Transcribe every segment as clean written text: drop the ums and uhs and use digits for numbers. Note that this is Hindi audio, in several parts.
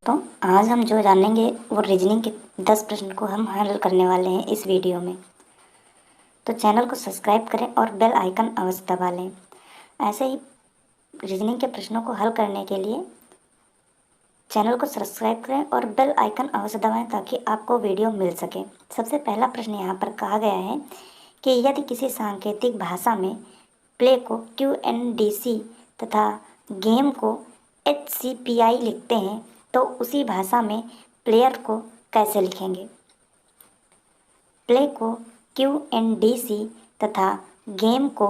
तो आज हम जो जानेंगे वो रीजनिंग के 10 प्रश्न को हम हल करने वाले हैं इस वीडियो में। तो चैनल को सब्सक्राइब करें और बेल आइकन अवश्य दबा लें। ऐसे ही रीजनिंग के प्रश्नों को हल करने के लिए चैनल को सब्सक्राइब करें और बेल आइकन अवश्य दबाएं ताकि आपको वीडियो मिल सके। सबसे पहला प्रश्न यहाँ पर कहा गया है कि यदि किसी सांकेतिक भाषा में प्ले को QNDC तथा गेम को HCPI लिखते हैं तो उसी भाषा में प्लेयर को कैसे लिखेंगे। प्ले को QNDC तथा गेम को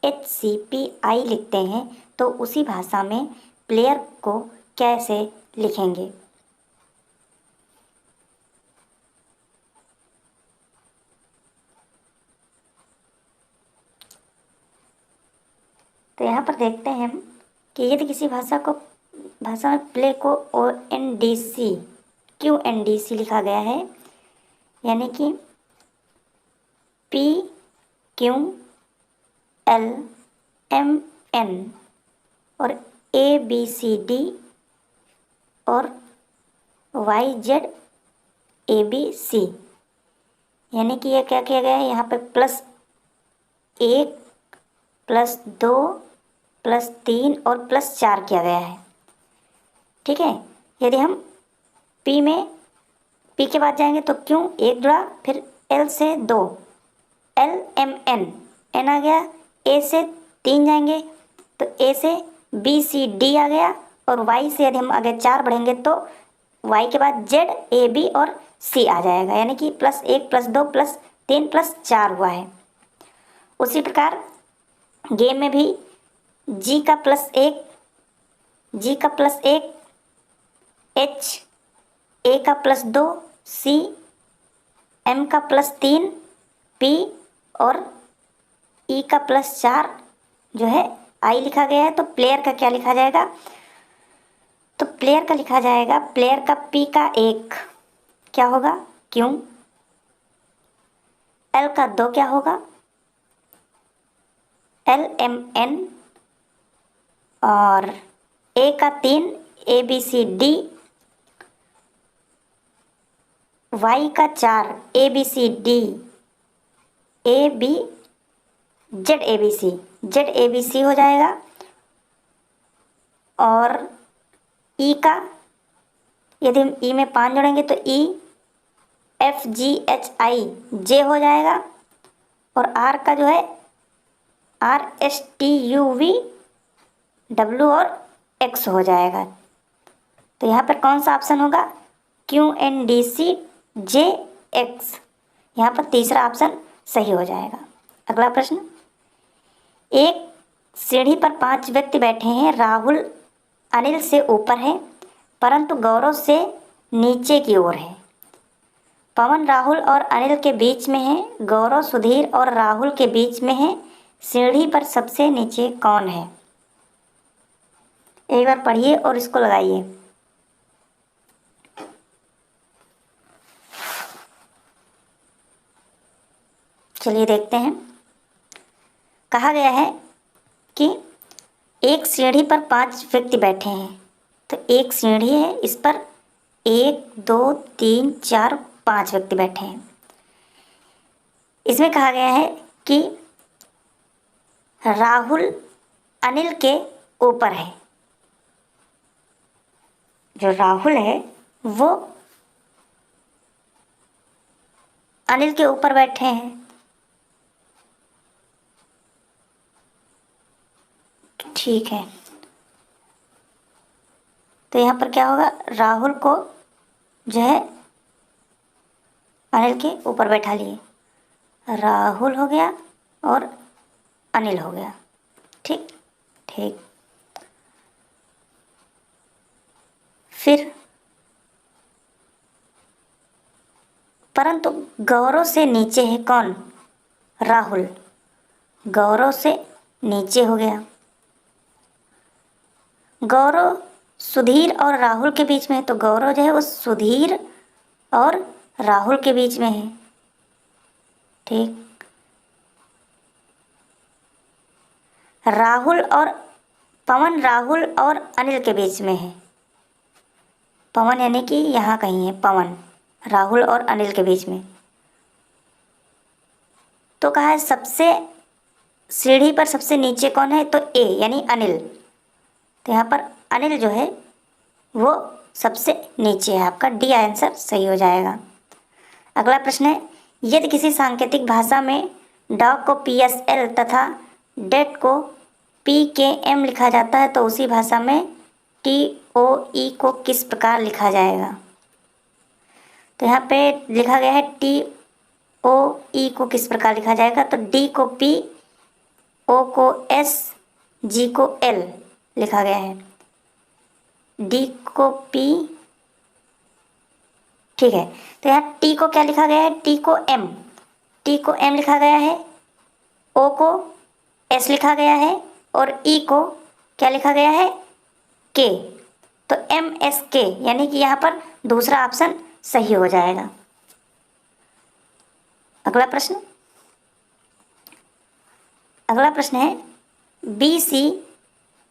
HCPI लिखते हैं तो उसी भाषा में प्लेयर को कैसे लिखेंगे। तो यहाँ पर देखते हैं हम कि यदि किसी भाषा में प्ले को QNDC लिखा गया है, यानी कि PQLMN और ABCD और YZABC, यानी कि यह क्या किया गया है, यहाँ पे +1 +2 +3 और +4 किया गया है। ठीक है, यदि हम P के बाद जाएंगे तो क्यों 1 जुड़ा, फिर L से 2 LMN N आ गया, A से 3 जाएंगे तो A से BCD आ गया और Y से यदि हम आगे 4 बढ़ेंगे तो Y के बाद ZAB और C आ जाएगा, यानी कि +1 +2 +3 +4 हुआ है। उसी प्रकार गेम में भी G का +1 H A का +2 C M का +3 P और E का +4 जो है I लिखा गया है। तो प्लेयर का क्या लिखा जाएगा, तो प्लेयर का लिखा जाएगा, प्लेयर का P का 1 क्या होगा क्यों, L का 2 क्या होगा LMN और A का 3 ABCD, Y का 4 ABCD ZABC हो जाएगा और E का यदि हम E में 5 जोड़ेंगे तो EFGHI J हो जाएगा और R का जो है RSTUVW और X हो जाएगा। तो यहाँ पर कौन सा ऑप्शन होगा, QNDC JX, यहाँ पर तीसरा ऑप्शन सही हो जाएगा। अगला प्रश्न, एक सीढ़ी पर 5 व्यक्ति बैठे हैं। राहुल अनिल से ऊपर है परंतु गौरव से नीचे की ओर है। पवन राहुल और अनिल के बीच में है, गौरव सुधीर और राहुल के बीच में है। सीढ़ी पर सबसे नीचे कौन है। एक बार पढ़िए और इसको लगाइए। चलिए देखते हैं। कहा गया है कि एक सीढ़ी पर 5 व्यक्ति बैठे हैं। तो एक सीढ़ी है, इस पर 1 2 3 4 5 व्यक्ति बैठे हैं। इसमें कहा गया है कि राहुल अनिल के ऊपर है। जो राहुल है वो अनिल के ऊपर बैठे हैं। ठीक है, तो यहाँ पर क्या होगा, राहुल को जो है अनिल के ऊपर बैठा लिए, राहुल हो गया और अनिल हो गया। ठीक ठीक, फिर परंतु गौरव से नीचे है कौन, राहुल, गौरव से नीचे हो गया। गौरव सुधीर और राहुल के बीच में है, तो गौरव जो है वो सुधीर और राहुल के बीच में है। ठीक, राहुल और पवन राहुल और अनिल के बीच में है। पवन यानी कि यहाँ कहीं है पवन, राहुल और अनिल के बीच में। तो कहा है सबसे सीढ़ी पर सबसे नीचे कौन है, तो ए यानी अनिल। तो यहाँ पर अनिल जो है वो सबसे नीचे है, आपका डी आंसर सही हो जाएगा। अगला प्रश्न है, यदि किसी सांकेतिक भाषा में डॉग को PSL तथा डेट को PKM लिखा जाता है तो उसी भाषा में TOE को किस प्रकार लिखा जाएगा। तो यहाँ पे लिखा गया है TOE को किस प्रकार लिखा जाएगा, तो D को P, O को S, G को L लिखा गया है। D को P, ठीक है। तो यहाँ T को क्या लिखा गया है, T को M लिखा गया है, O को S लिखा गया है और E को क्या लिखा गया है, K। तो MSK यानी कि यहाँ पर दूसरा ऑप्शन सही हो जाएगा। अगला प्रश्न है, BC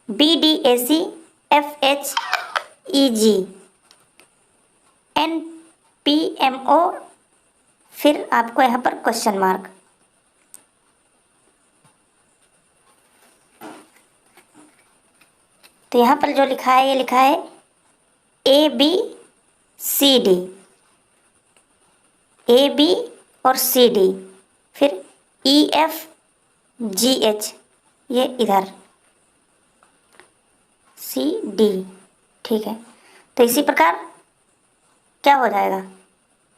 BDAC FHEG NPMO, फिर आपको यहाँ पर क्वेश्चन मार्क। तो यहाँ पर जो लिखा है ये लिखा है ABCD, AB और CD, फिर EFGH ये इधर CD, ठीक है। तो इसी प्रकार क्या हो जाएगा,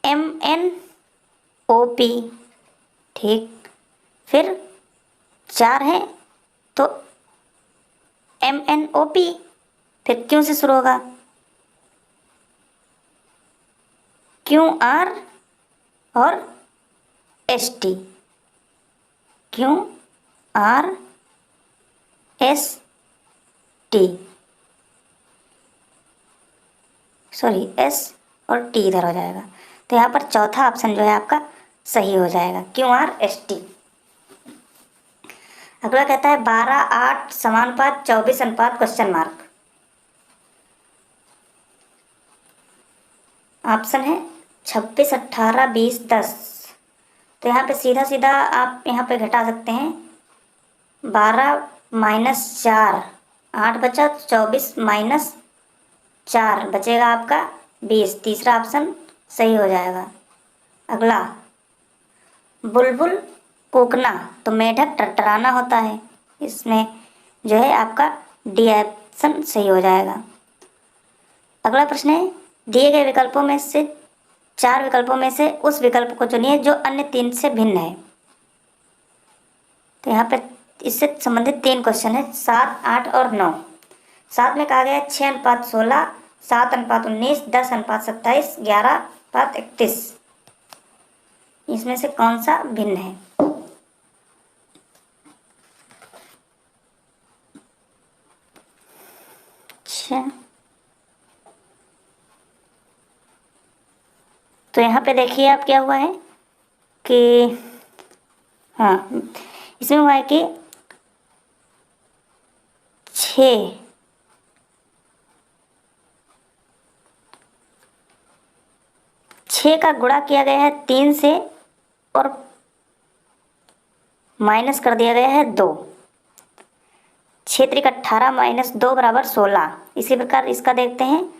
MNOP, ठीक। फिर 4 है तो MNOP, फिर क्यों से शुरू होगा, QR और ST, QR ST, sorry S और T इधर हो जाएगा। तो यहाँ पर चौथा ऑप्शन जो है आपका सही हो जाएगा, QR ST। अगला कहता है 12:8 समानुपात 24 अनुपात क्वेश्चन मार्क। ऑप्शन है 26, 18, 20, 10। तो यहाँ पे सीधा सीधा आप यहाँ पे घटा सकते हैं, 12 माइनस 4, 8 बचा, 24 माइनस 4 बचेगा आपका 20। तीसरा ऑप्शन सही हो जाएगा। अगला, बुलबुल कूकना तो मेढक टरटराना होता है, इसमें जो है आपका डी ऑप्शन सही हो जाएगा। अगला प्रश्न है, दिए गए विकल्पों में से 4 विकल्पों में से उस विकल्प को चुनिए जो अन्य 3 से भिन्न है। तो यहाँ पे इससे संबंधित 3 क्वेश्चन है, 7, 8 और 9। 7 में कहा गया है 6:16, 7:19, 10:27, 11:31। इसमें से कौन सा भिन्न है। अच्छा, तो यहाँ पे देखिए आप क्या हुआ है कि हाँ, इसमें हुआ है कि 6 का गुणा किया गया है 3 से और माइनस कर दिया गया है 2। 6 त्रिक 18 माइनस 2 बराबर 16। इसी प्रकार इसका देखते हैं,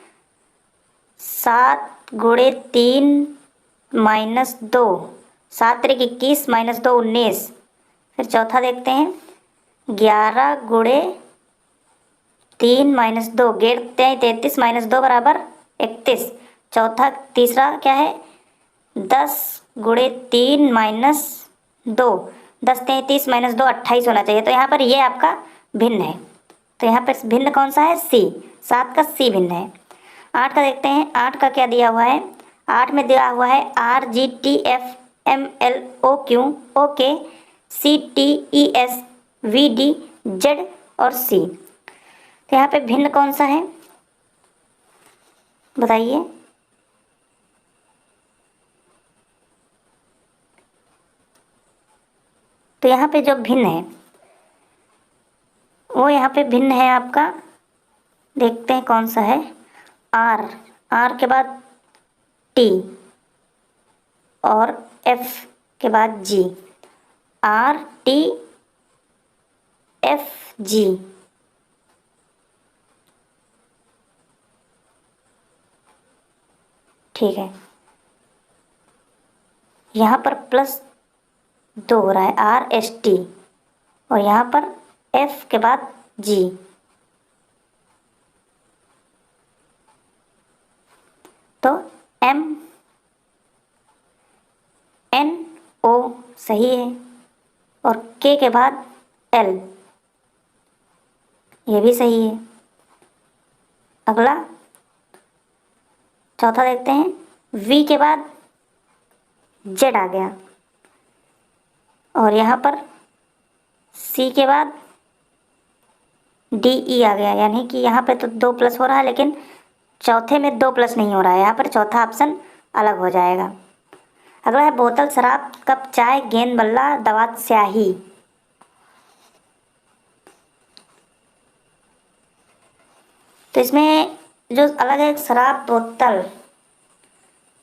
7 गुणे 3 माइनस 2, 7 त्रिक 21 माइनस 2 19। फिर चौथा देखते हैं, 11 गुणे 3 माइनस 2, 33 माइनस 2 बराबर 31। चौथा तीसरा क्या है, 10 गुणे 3 माइनस 2, 10 33 माइनस 2 28 होना चाहिए। तो यहाँ पर ये आपका भिन्न है। तो यहाँ पर भिन्न कौन सा है, सी। 7 का सी भिन्न है। 8 का देखते हैं, 8 का क्या दिया हुआ है। 8 में दिया हुआ है RGTFMLOQ OK CTES VD Z और C। तो यहाँ पे भिन्न कौन सा है बताइए। तो यहाँ पे जो भिन्न है वो यहाँ पे भिन्न है आपका, देखते हैं कौन सा है। आर के बाद टी और एफ के बाद जी, आर टी एफ जी। ठीक है, यहाँ पर +2 हो रहा है, आर एस टी, और यहाँ पर एफ के बाद जी। तो एम एन ओ सही है, और के के बाद एल, ये भी सही है। अगला चौथा देखते हैं, वी के बाद जेड आ गया, और यहाँ पर सी के बाद डी ई आ गया, यानी कि यहाँ पे तो 2 प्लस हो रहा है, लेकिन चौथे में 2 प्लस नहीं हो रहा है, यहाँ पर चौथा ऑप्शन अलग हो जाएगा। अगला है बोतल, शराब, कप चाय, गेंद, बल्ला, दवात, स्याही। तो इसमें जो अलग है, शराब, बोतल,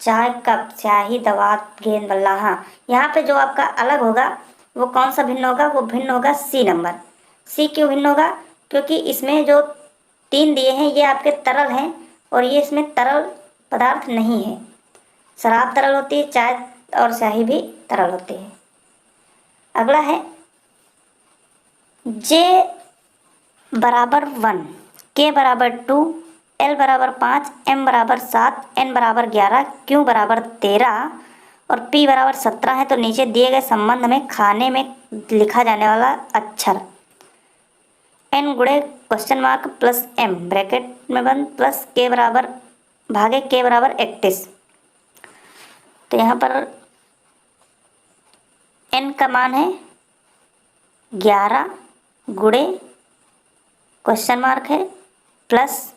चाय, कप, स्याही, दवात, गेंद, बल्ला। हाँ, यहाँ पे जो आपका अलग होगा वो कौन सा भिन्न होगा? वो भिन्न होगा सी नंबर। सी क्यों भिन्न होगा? क्योंकि इसमें जो 3 दिए हैं ये आपके तरल हैं, और ये इसमें तरल पदार्थ नहीं है। शराब तरल होती है, चाय और स्याही भी तरल होती है। अगला है जे बराबर 1, के बराबर 2, एल बराबर 5, एम बराबर 7, एन बराबर 11, क्यू बराबर 13 और पी बराबर 17 है। तो नीचे दिए गए संबंध में खाने में लिखा जाने वाला अक्षर एन गुणे question mark plus M bracket में बंद प्लस के बराबर भागे के बराबर 31। तो यहाँ पर एन का मान है 11 गुणे क्वेश्चन मार्क है प्लस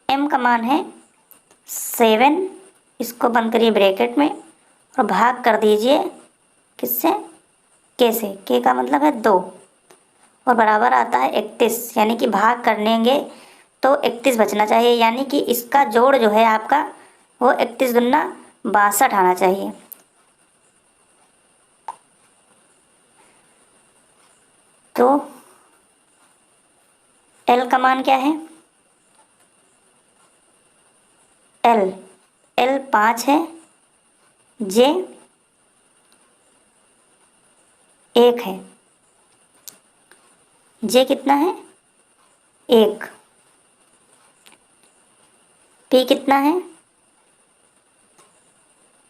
एम का मान है 7, इसको बंद करिए ब्रैकेट में और भाग कर दीजिए किससे? के से। के का मतलब है 2 और बराबर आता है 31, यानी कि भाग करेंगे तो 31 बचना चाहिए, यानी कि इसका जोड़ जो है आपका वो 31 दूना 62 आना चाहिए। तो एल का मान क्या है? एल 5 है, जे 1 है। जे कितना है? 1। पी कितना है?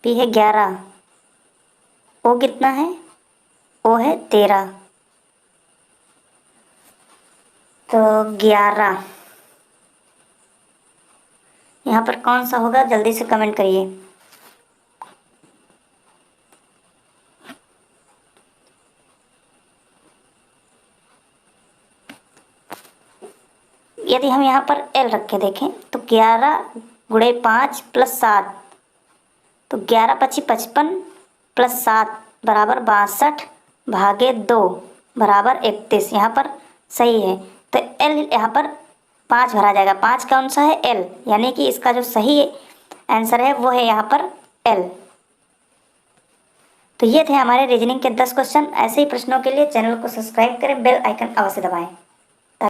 पी है 11। ओ कितना है? ओ है 13। तो 11 यहाँ पर कौन सा होगा? जल्दी से कमेंट करिए। यदि हम यहाँ पर एल रख के देखें तो 11 गुणे 5 प्लस 7, तो 11 पची 55 प्लस 7 बराबर 62 भागे 2 बराबर 31। यहाँ पर सही है, तो एल यहाँ पर 5 भरा जाएगा। 5 कौन सा है? एल, यानी कि इसका जो सही आंसर है वो है यहाँ पर एल। तो ये थे हमारे रीजनिंग के 10 क्वेश्चन। ऐसे ही प्रश्नों के लिए चैनल को सब्सक्राइब करें, बेल आइकन अवश्य दबाएं।